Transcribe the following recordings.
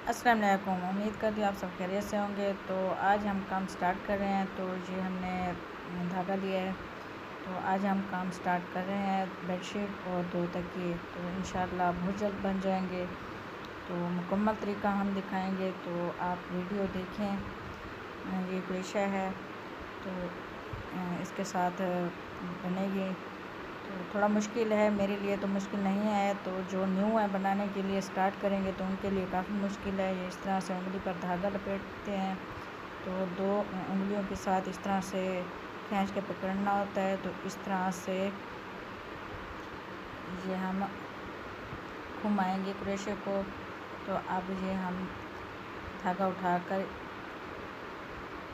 अस्सलाम वालेकुम। उम्मीद करती हूँ आप सब खैरियत से होंगे। तो आज हम काम स्टार्ट कर रहे हैं। तो ये हमने धागा लिया है। तो आज हम काम स्टार्ट कर रहे हैं बेडशीट और 2 तकिए। तो इंशाल्लाह बहुत जल्द बन जाएंगे। तो मुकम्मल तरीका हम दिखाएंगे, तो आप वीडियो देखें। ये क्रेशा है, तो इसके साथ बनेगी। तो थोड़ा मुश्किल है, मेरे लिए तो मुश्किल नहीं है। तो जो न्यू है बनाने के लिए स्टार्ट करेंगे तो उनके लिए काफ़ी मुश्किल है। ये इस तरह से उंगली पर धागा लपेटते हैं, तो 2 उंगलियों के साथ इस तरह से खींच के पकड़ना होता है। तो इस तरह से ये हम घुमाएंगे क्रोशे को। तो अब ये हम धागा उठाकर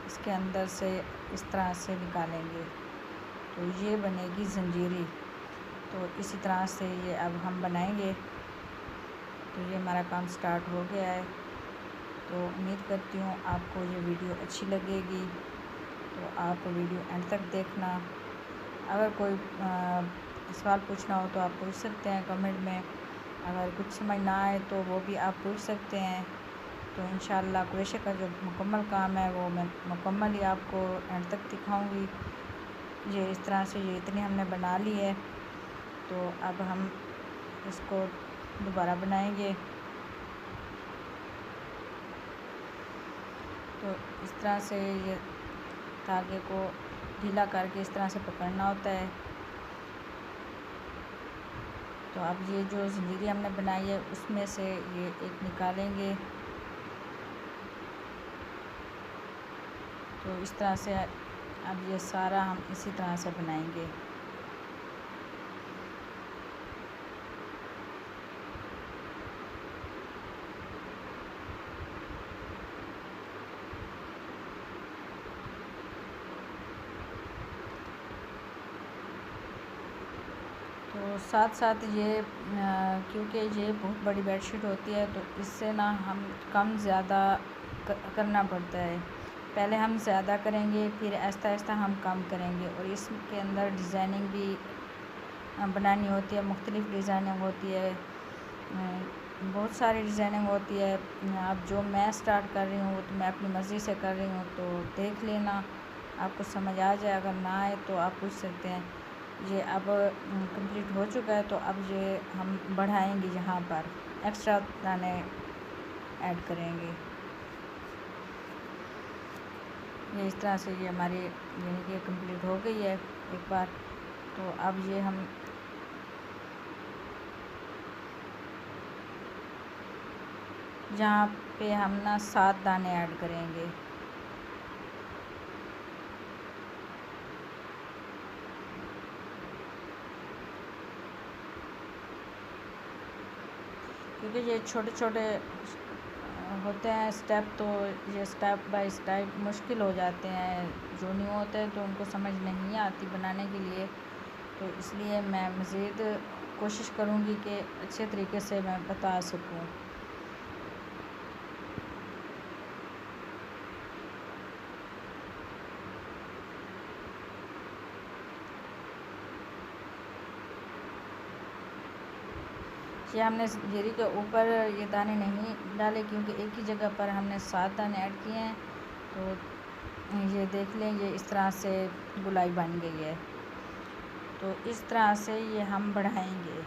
इसके अंदर से इस तरह से निकालेंगे, तो ये बनेगी जंजीरी। तो इसी तरह से ये अब हम बनाएंगे। तो ये हमारा काम स्टार्ट हो गया है। तो उम्मीद करती हूँ आपको ये वीडियो अच्छी लगेगी। तो आप वीडियो एंड तक देखना। अगर कोई सवाल पूछना हो तो आप पूछ सकते हैं कमेंट में। अगर कुछ समझ ना आए तो वो भी आप पूछ सकते हैं। तो इंशाल्लाह क्रोशे का जो मुकम्मल काम है वो मैं मुकम्मल ही आपको एंड तक दिखाऊंगी। ये इस तरह से ये इतनी हमने बना ली है। तो अब हम इसको दोबारा बनाएंगे। तो इस तरह से ये धागे को ढीला करके इस तरह से पकड़ना होता है। तो अब ये जो ज़ंजीरी हमने बनाई है उसमें से ये एक निकालेंगे। तो इस तरह से अब ये सारा हम इसी तरह से बनाएंगे। तो साथ साथ ये क्योंकि ये बहुत बड़ी बेडशीट होती है, तो इससे ना हम कम ज़्यादा करना पड़ता है। पहले हम ज़्यादा करेंगे, फिर आहिस्ता आहिस्ता हम कम करेंगे। और इसके अंदर डिज़ाइनिंग भी बनानी होती है, मुख्तलिफ़ डिज़ाइनिंग होती है, बहुत सारी डिज़ाइनिंग होती है। अब जो मैं स्टार्ट कर रही हूँ वो तो मैं अपनी मर्ज़ी से कर रही हूँ। तो देख लेना, आपको समझ आ जाए। अगर ना आए तो आप पूछ सकते हैं। ये अब कंप्लीट हो चुका है। तो अब ये हम बढ़ाएंगे, यहाँ पर एक्स्ट्रा दाने ऐड करेंगे। ये इस तरह से ये हमारी यानी कि कंप्लीट हो गई है एक बार। तो अब ये हम यहाँ पे हम ना 7 दाने ऐड करेंगे। क्योंकि ये छोटे छोटे होते हैं स्टेप, तो ये स्टेप बाय स्टेप मुश्किल हो जाते हैं। जो न्यू होते हैं तो उनको समझ नहीं आती बनाने के लिए। तो इसलिए मैं मज़ीद कोशिश करूँगी कि अच्छे तरीके से मैं बता सकूँ। ये हमने जीरी के ऊपर ये दाने नहीं डाले, क्योंकि एक ही जगह पर हमने 7 दाने ऐड किए हैं। तो ये देख लें, ये इस तरह से गुलाई बन गई है। तो इस तरह से ये हम बढ़ाएंगे।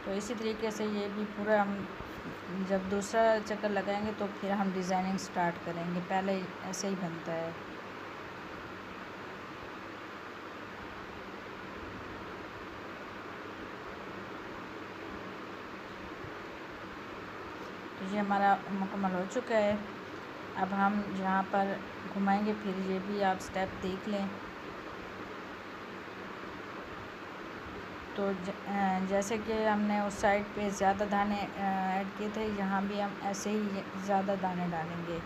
तो इसी तरीके से ये भी पूरा हम जब दूसरा चक्कर लगाएंगे तो फिर हम डिज़ाइनिंग स्टार्ट करेंगे। पहले ऐसे ही बनता है। तो ये हमारा मुकम्मल हो चुका है। अब हम यहाँ पर घुमाएंगे, फिर ये भी आप स्टेप देख लें। तो जैसे कि हमने उस साइड पे ज़्यादा दाने ऐड किए थे, यहाँ भी हम ऐसे ही ज़्यादा दाने डालेंगे।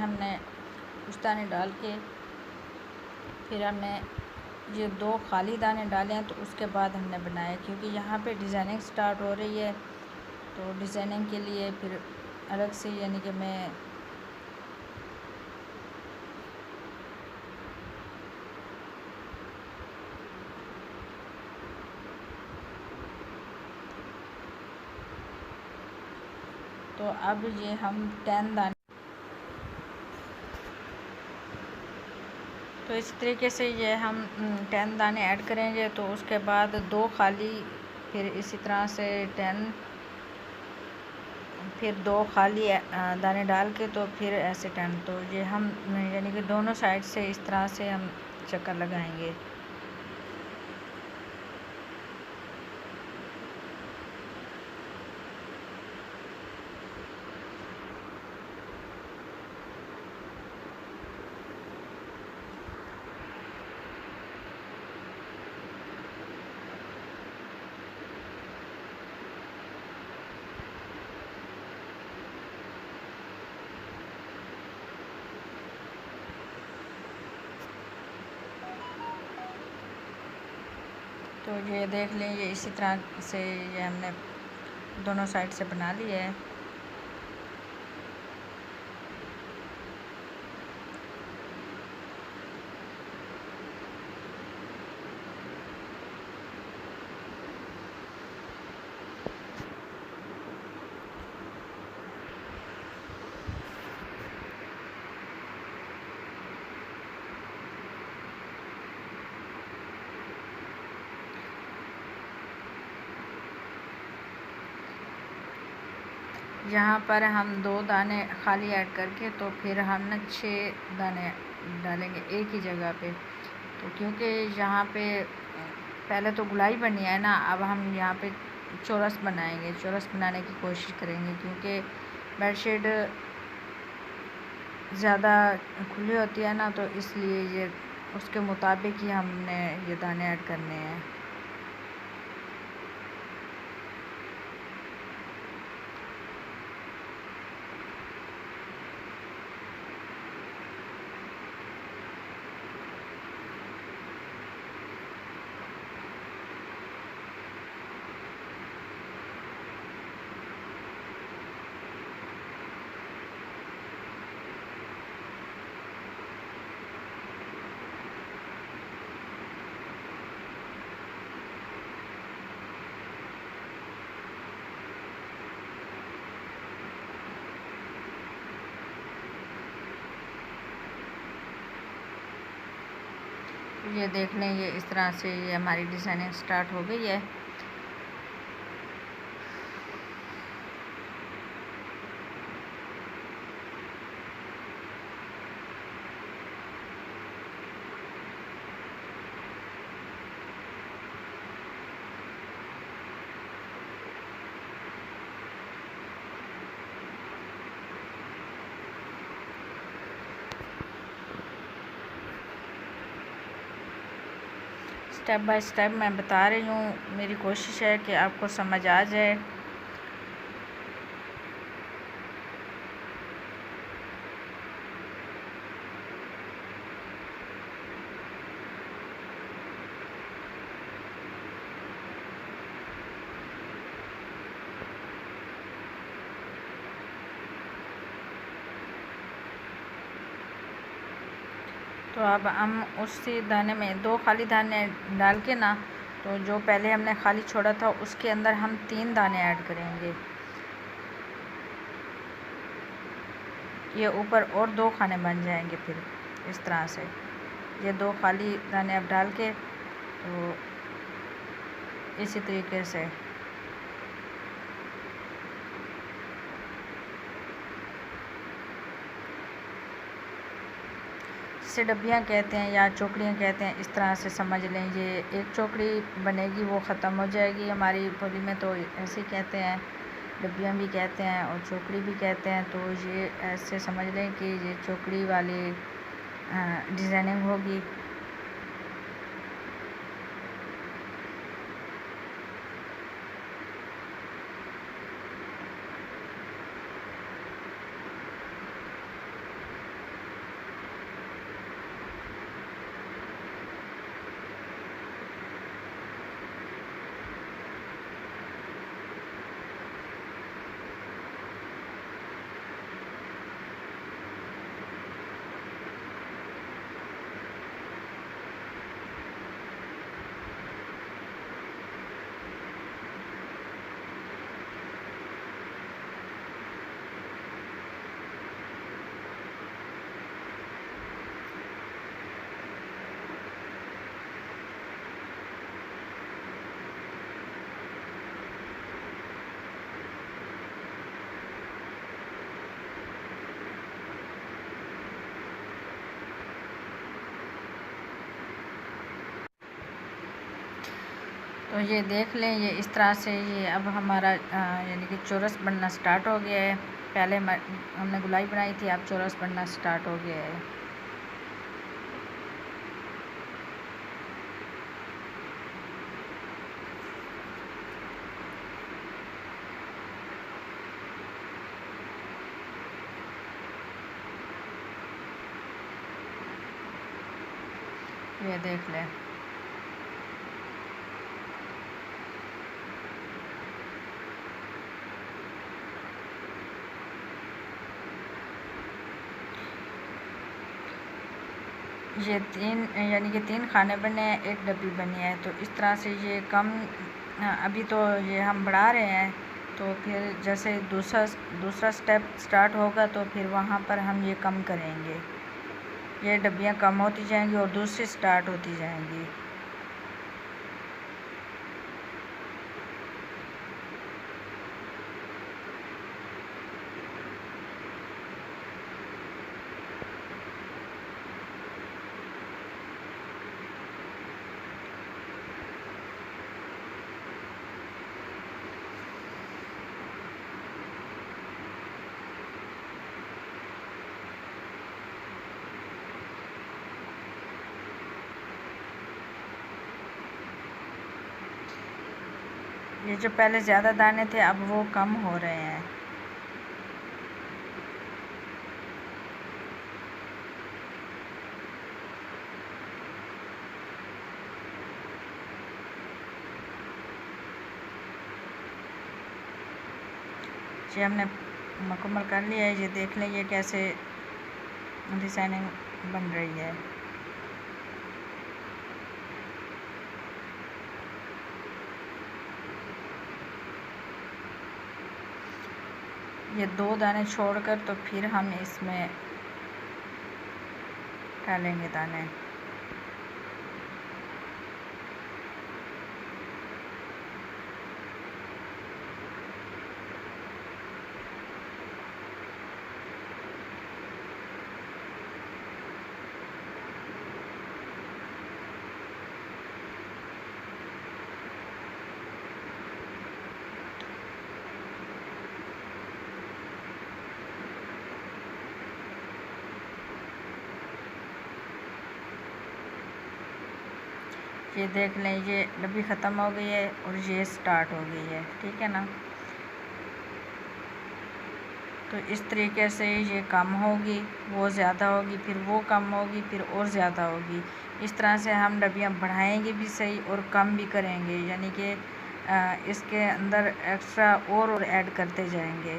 हमने कुछ दाने डाल के फिर हमने ये 2 खाली दाने डाले हैं, तो उसके बाद हमने बनाया, क्योंकि यहाँ पे डिज़ाइनिंग स्टार्ट हो रही है, तो डिज़ाइनिंग के लिए फिर अलग से यानी कि मैं तो अब ये हम 10 दाने, तो इस तरीके से ये हम 10 दाने ऐड करेंगे। तो उसके बाद 2 खाली, फिर इसी तरह से 10, फिर 2 खाली दाने डाल के, तो फिर ऐसे 10। तो ये हम यानी कि दोनों साइड से इस तरह से हम चक्कर लगाएंगे। तो ये देख लें, ये इसी तरह से ये हमने दोनों साइड से बना लिया है। यहाँ पर हम 2 दाने खाली ऐड करके, तो फिर हम 6 दाने डालेंगे एक ही जगह पे। तो क्योंकि यहाँ पे पहले तो गुलाई बनी है ना, अब हम यहाँ पे चौरस बनाएंगे, चौरस बनाने की कोशिश करेंगे, क्योंकि बेडशीट ज़्यादा खुली होती है ना, तो इसलिए ये उसके मुताबिक ही हमने ये दाने ऐड करने हैं। ये देख लें, ये इस तरह से ये हमारी डिज़ाइनिंग स्टार्ट हो गई है। स्टेप बाय स्टेप मैं बता रही हूँ, मेरी कोशिश है कि आपको समझ आ जाए। तो अब हम उसी दाने में 2 खाली दाने डाल के ना, तो जो पहले हमने खाली छोड़ा था उसके अंदर हम 3 दाने ऐड करेंगे। ये ऊपर और 2 खाने बन जाएंगे फिर इस तरह से। ये 2 खाली दाने अब डाल के, तो इसी तरीके से इसे डब्बियाँ कहते हैं या चौकड़ियाँ कहते हैं, इस तरह से समझ लें। ये एक चौकड़ी बनेगी, वो ख़त्म हो जाएगी। हमारी बोली में तो ऐसे ही कहते हैं, डब्बियाँ भी कहते हैं और चौकड़ी भी कहते हैं। तो ये ऐसे समझ लें कि ये चौकड़ी वाली डिज़ाइनिंग होगी। तो ये देख लें, ये इस तरह से ये अब हमारा यानी कि चौरस बनना स्टार्ट हो गया है। पहले हमने गुलाई बनाई थी, अब चौरस बनना स्टार्ट हो गया है। ये देख लें, ये 3 यानी कि 3 खाने बने हैं, 1 डब्बी बनी है। तो इस तरह से ये कम अभी तो ये हम बढ़ा रहे हैं, तो फिर जैसे दूसरा स्टेप स्टार्ट होगा तो फिर वहाँ पर हम ये कम करेंगे। ये डब्बियाँ कम होती जाएंगी और दूसरी स्टार्ट होती जाएंगी। ये जो पहले ज़्यादा दाने थे अब वो कम हो रहे हैं। ये हमने मुकम्मल कर लिया है। ये देख लें, ये कैसे डिज़ाइनिंग बन रही है। ये 2 दाने छोड़कर तो फिर हम इसमें डालेंगे दाने। ये देख लें, ये डब्बी ख़त्म हो गई है और ये स्टार्ट हो गई है। ठीक है ना। तो इस तरीके से ये कम होगी, वो ज़्यादा होगी, फिर वो कम होगी, फिर और ज़्यादा होगी। इस तरह से हम डब्बियाँ बढ़ाएंगे भी सही और कम भी करेंगे, यानी कि इसके अंदर एक्स्ट्रा और ऐड करते जाएंगे।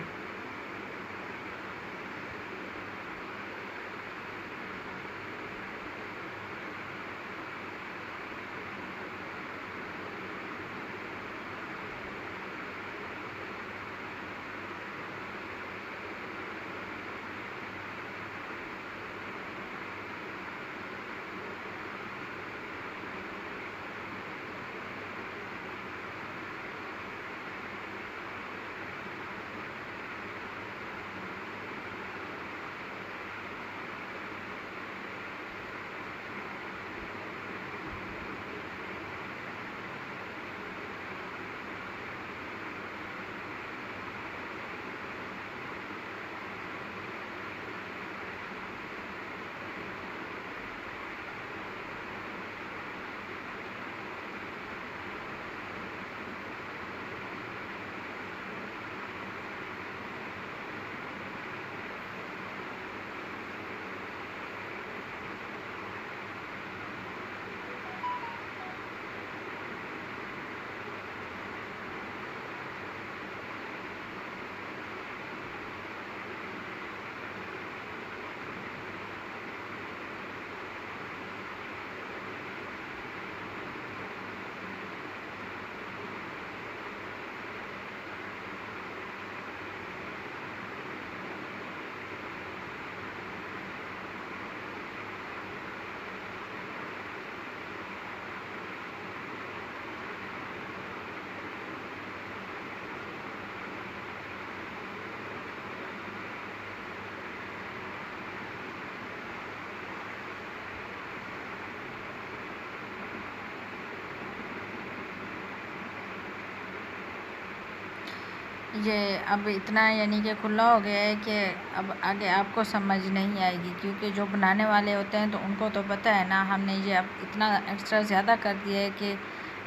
ये अब इतना यानी कि खुला हो गया है कि अब आगे आपको समझ नहीं आएगी, क्योंकि जो बनाने वाले होते हैं तो उनको तो पता है ना। हमने ये अब इतना एक्स्ट्रा ज़्यादा कर दिया है कि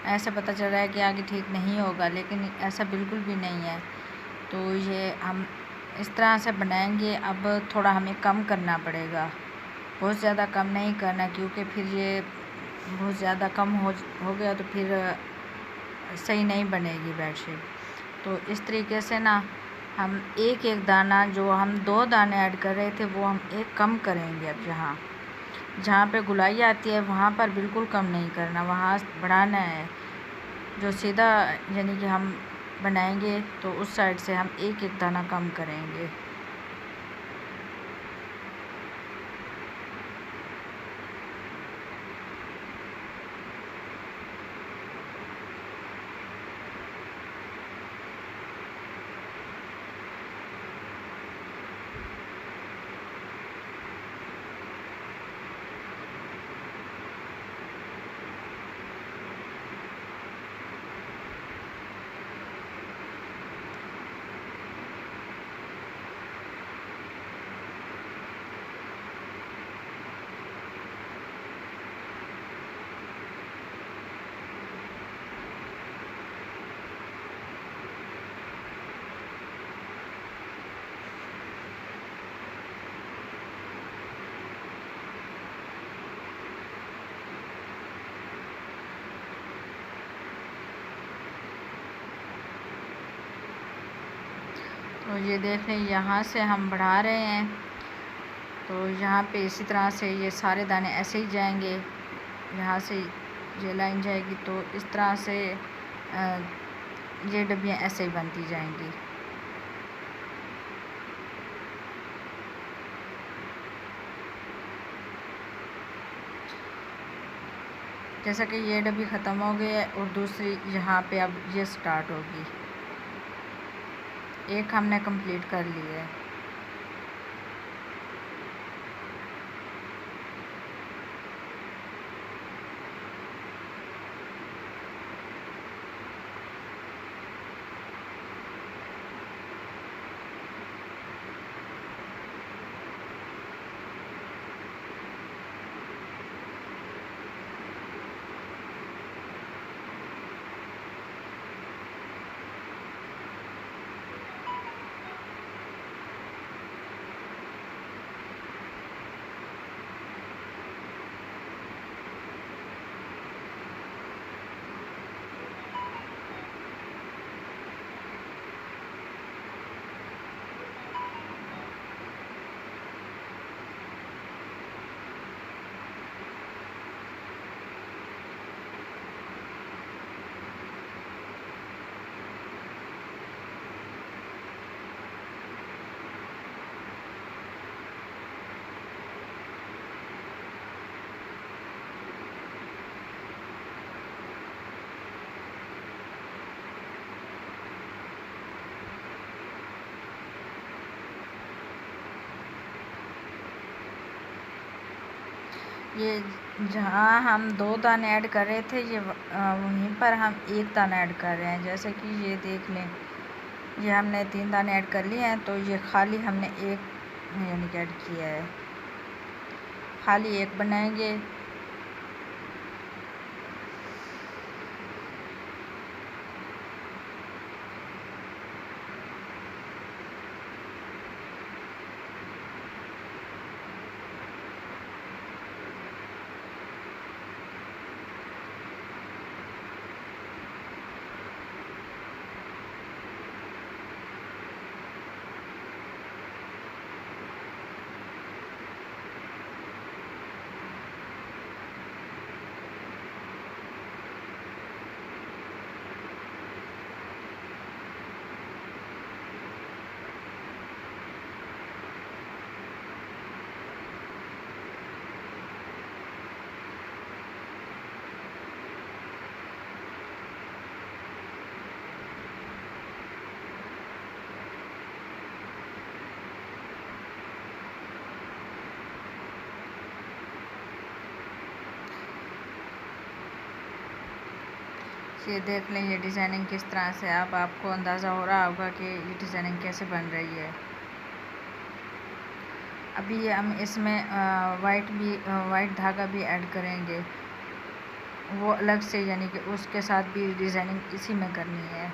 ऐसे पता चल रहा है कि आगे ठीक नहीं होगा, लेकिन ऐसा बिल्कुल भी नहीं है। तो ये हम इस तरह से बनाएंगे। अब थोड़ा हमें कम करना पड़ेगा, बहुत ज़्यादा कम नहीं करना, क्योंकि फिर ये बहुत ज़्यादा कम हो गया तो फिर सही नहीं बनेगी बेडशीट। तो इस तरीके से ना हम एक एक दाना, जो हम 2 दाने ऐड कर रहे थे वो हम एक कम करेंगे। अब जहाँ पे गुलाई आती है वहाँ पर बिल्कुल कम नहीं करना, वहाँ बढ़ाना है। जो सीधा यानी कि हम बनाएंगे तो उस साइड से हम एक एक दाना कम करेंगे। तो ये देख लें, यहाँ से हम बढ़ा रहे हैं तो यहाँ पे इसी तरह से ये सारे दाने ऐसे ही जाएंगे। यहाँ से ये लाइन जाएगी तो इस तरह से ये डब्बियाँ ऐसे ही बनती जाएंगी। जैसा कि ये डब्बी ख़त्म हो गई है और दूसरी यहाँ पे अब ये स्टार्ट होगी। एक हमने कंप्लीट कर ली है। ये जहाँ हम 2 दाने ऐड कर रहे थे, ये वहीं पर हम एक दाना ऐड कर रहे हैं। जैसे कि ये देख लें, ये हमने 3 दाने ऐड कर लिए हैं तो ये खाली हमने एक यानी कि ऐड किया है, खाली एक बनाएंगे। ये देख लें, ये डिज़ाइनिंग किस तरह से, अब आपको अंदाज़ा हो रहा होगा कि ये डिज़ाइनिंग कैसे बन रही है। अभी हम इसमें वाइट धागा भी ऐड करेंगे, वो अलग से, यानी कि उसके साथ भी डिज़ाइनिंग इसी में करनी है।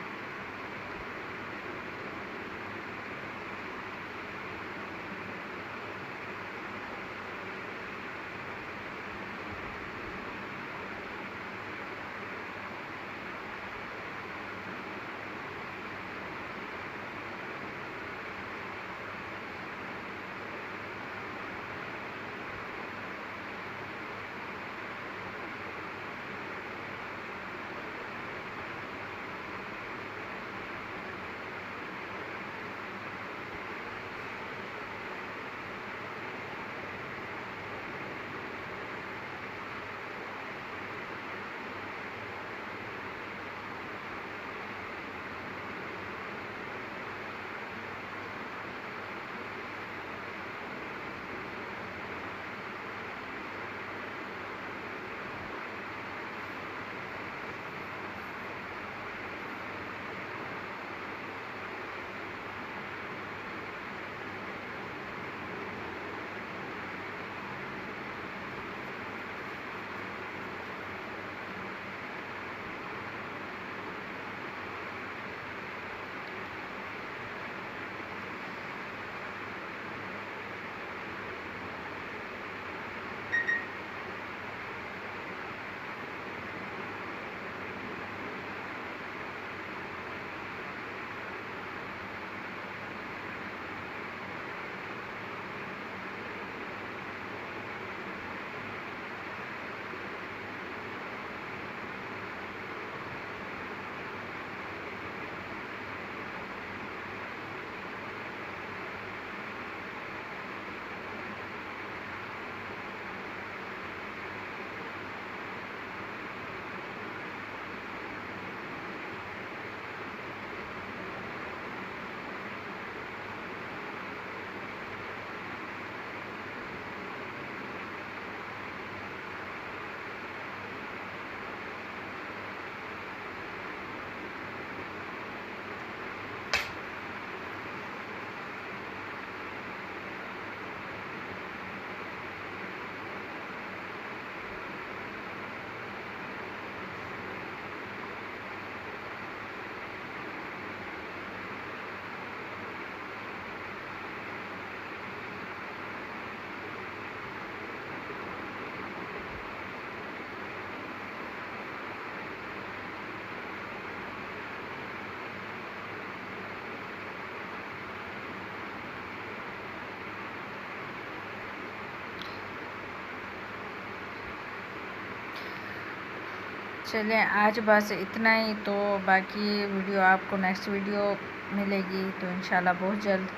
चलें, आज बस इतना ही। तो बाकी वीडियो आपको नेक्स्ट वीडियो मिलेगी तो इंशाल्लाह बहुत जल्द।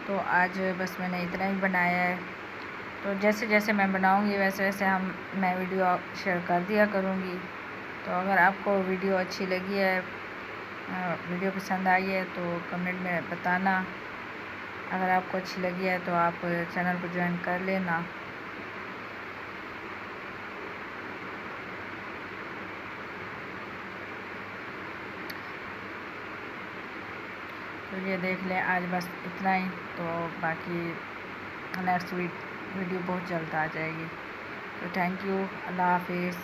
तो आज बस मैंने इतना ही बनाया है। तो जैसे जैसे मैं बनाऊंगी वैसे वैसे मैं वीडियो शेयर कर दिया करूंगी। तो अगर आपको वीडियो अच्छी लगी है, वीडियो पसंद आई है तो कमेंट में बताना। अगर आपको अच्छी लगी है तो आप चैनल को ज्वाइन कर लेना। तो ये देख लें, आज बस इतना ही। तो बाकी नेक्स्ट वीडियो बहुत जल्द आ जाएगी। तो थैंक यू, अल्लाह हाफिज़।